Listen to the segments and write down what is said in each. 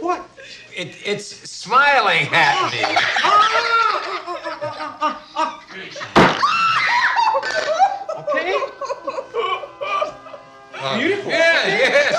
What? It's smiling at me. Okay. Beautiful. Yes.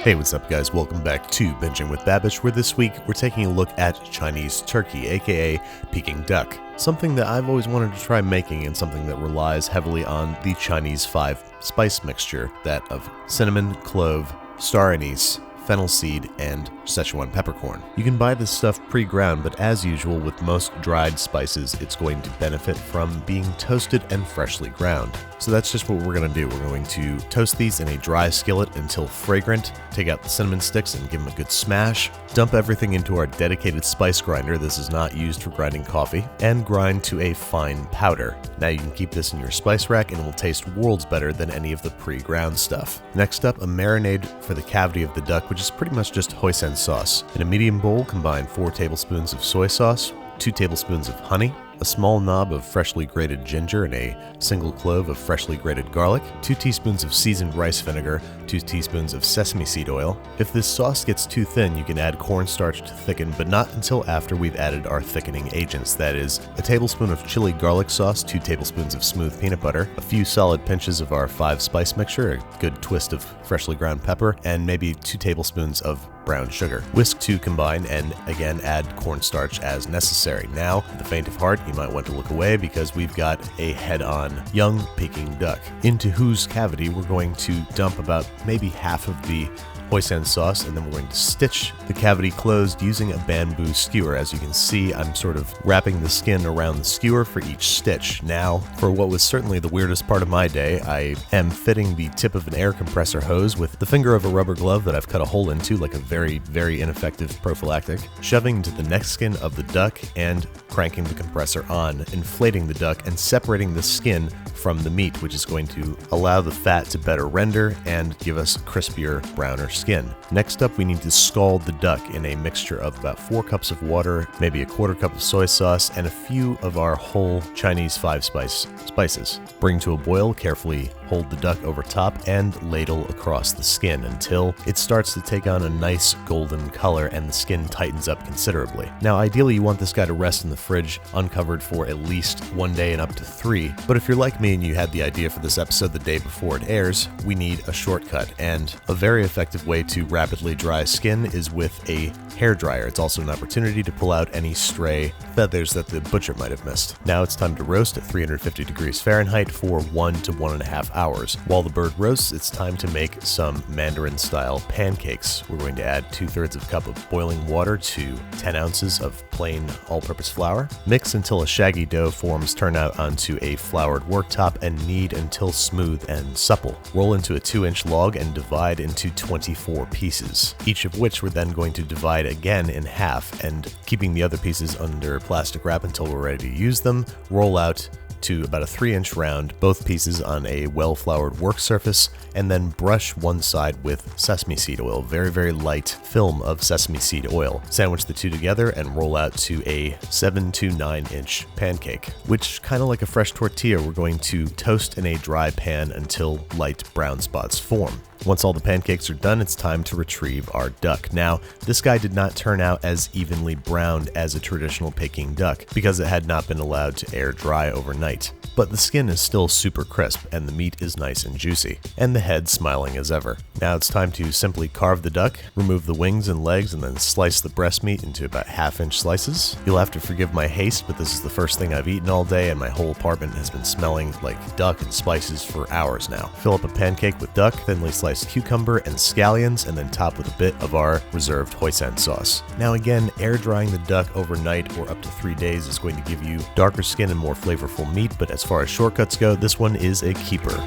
Hey, what's up guys? Welcome back to Binging with Babish, where this week we're taking a look at Chinese turkey, aka Peking Duck. Something that I've always wanted to try making and something that relies heavily on the Chinese 5-spice mixture, that of cinnamon, clove, star anise, fennel seed, and Szechuan peppercorn. You can buy this stuff pre-ground, but as usual with most dried spices, it's going to benefit from being toasted and freshly ground. So that's just what we're going to do. We're going to toast these in a dry skillet until fragrant, take out the cinnamon sticks and give them a good smash, dump everything into our dedicated spice grinder. This is not used for grinding coffee, and grind to a fine powder. Now you can keep this in your spice rack and it will taste worlds better than any of the pre-ground stuff. Next up, a marinade for the cavity of the duck, which is pretty much just hoisin sauce. In a medium bowl, combine 4 tablespoons of soy sauce, 2 tablespoons of honey, a small knob of freshly grated ginger and a single clove of freshly grated garlic, 2 teaspoons of seasoned rice vinegar, 2 teaspoons of sesame seed oil. If this sauce gets too thin, you can add cornstarch to thicken, but not until after we've added our thickening agents. That is, a tablespoon of chili garlic sauce, 2 tablespoons of smooth peanut butter, a few solid pinches of our 5-spice mixture, a good twist of freshly ground pepper, and maybe 2 tablespoons of brown sugar. Whisk to combine and again add cornstarch as necessary. Now, for the faint of heart, you might want to look away because we've got a head-on young Peking duck, into whose cavity we're going to dump about maybe half of the hoisin sauce, and then we're going to stitch the cavity closed using a bamboo skewer. As you can see, I'm sort of wrapping the skin around the skewer for each stitch. Now, for what was certainly the weirdest part of my day, I am fitting the tip of an air compressor hose with the finger of a rubber glove that I've cut a hole into like a very, very ineffective prophylactic, shoving into the neck skin of the duck and cranking the compressor on, inflating the duck and separating the skin from the meat, which is going to allow the fat to better render and give us crispier, browner skin. Next up, we need to scald the duck in a mixture of about 4 cups of water, maybe a 1/4 cup of soy sauce, and a few of our whole Chinese 5-spice spices. Bring to a boil, carefully hold the duck over top, and ladle across the skin until it starts to take on a nice golden color and the skin tightens up considerably. Now, ideally, you want this guy to rest in the fridge uncovered for at least 1 day and up to 3, but if you're like me and you had the idea for this episode the day before it airs, we need a shortcut, and a very effective way to rapidly dry skin is with a hair dryer. It's also an opportunity to pull out any stray feathers that the butcher might have missed. Now it's time to roast at 350 degrees Fahrenheit for 1 to 1.5 hours. While the bird roasts, it's time to make some Mandarin-style pancakes. We're going to add 2/3 of a cup of boiling water to 10 ounces of plain all-purpose flour. Mix until a shaggy dough forms, turn out onto a floured worktop, and knead until smooth and supple. Roll into a 2-inch log and divide into 24 pieces, each of which we're then going to divide again in half, and keeping the other pieces under plastic wrap until we're ready to use them. Roll out to about a 3-inch round, both pieces on a well-floured work surface, and then brush one side with sesame seed oil, very, very light film of sesame seed oil. Sandwich the two together and roll out to a 7 to 9-inch pancake, which, kind of like a fresh tortilla, we're going to toast in a dry pan until light brown spots form. Once all the pancakes are done, it's time to retrieve our duck. Now, this guy did not turn out as evenly browned as a traditional Peking duck because it had not been allowed to air dry overnight. But the skin is still super crisp and the meat is nice and juicy, and the head smiling as ever. Now it's time to simply carve the duck, remove the wings and legs, and then slice the breast meat into about 1/2-inch slices. You'll have to forgive my haste, but this is the first thing I've eaten all day and my whole apartment has been smelling like duck and spices for hours now. Fill up a pancake with duck, thinly sliced cucumber and scallions, and then top with a bit of our reserved hoisin sauce. Now again, air drying the duck overnight or up to 3 days is going to give you darker skin and more flavorful meat, but as far as shortcuts go, this one is a keeper.